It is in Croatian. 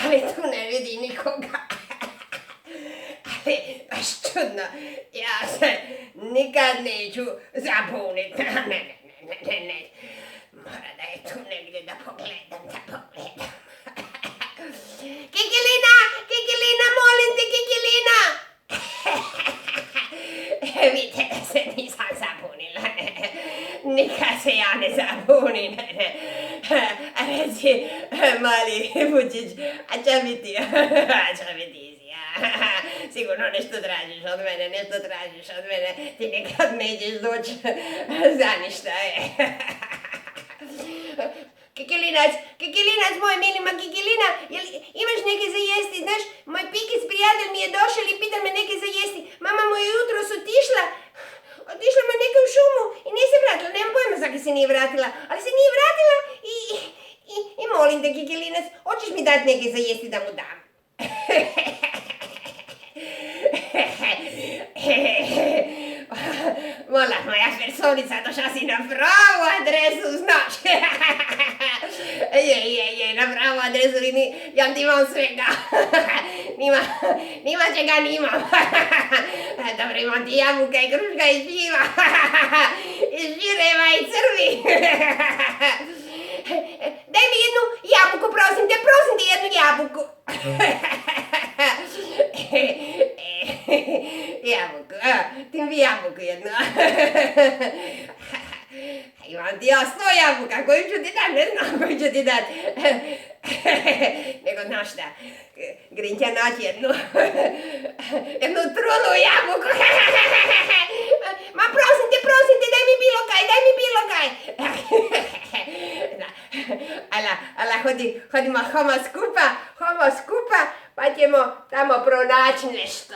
Ali tu ne vidi nikoga. Ali baš čudno, ja se nikad neću zapunit. Ne. Mora da je tu negdje da pogledam. Kikilina, molim te, Kikilina! Vidite da se nisam zapunila. Nikad se ja ne zapunim. Reci, mali Vučić, a ča bi ti si? Sigurno nešto tražiš od mene, ti nekad nećeš doći za ništa. Kikilinac, moj milima Kikilina, imaš neke za jesti, znaš, moj Pikic prijatelj mi je došel i pita me neke za jesti. Mama mu je jutros otišla me neke u šumu i nije se vratila, nemam pojma zake se nije vratila, ali se nije vratila i molim te Kikilinac, hoćeš mi dati neke za jesti da mu dam? Mola moja personica, došla si na pravu adresu, znaš. Je, na pravu adresu, ja ti imam svega. Nima čega nimam. Dobro, imam ti jabuka i kruška i šljiva. I žireva i crvi. Daj mi jednu jabuku, prosim te, jednu jabuku. Jabuku, ti mi jabuku jednu. Imam ti ja 100 jabuka, koju ću ti dat, ne znam koju ću ti dat. Nego znaš šta, Grinća naći jednu trulu jabuku. Ma prosim te, daj mi bilo kaj. Ala, hodimo homo skupa, pa ćemo tamo pronaći nešto.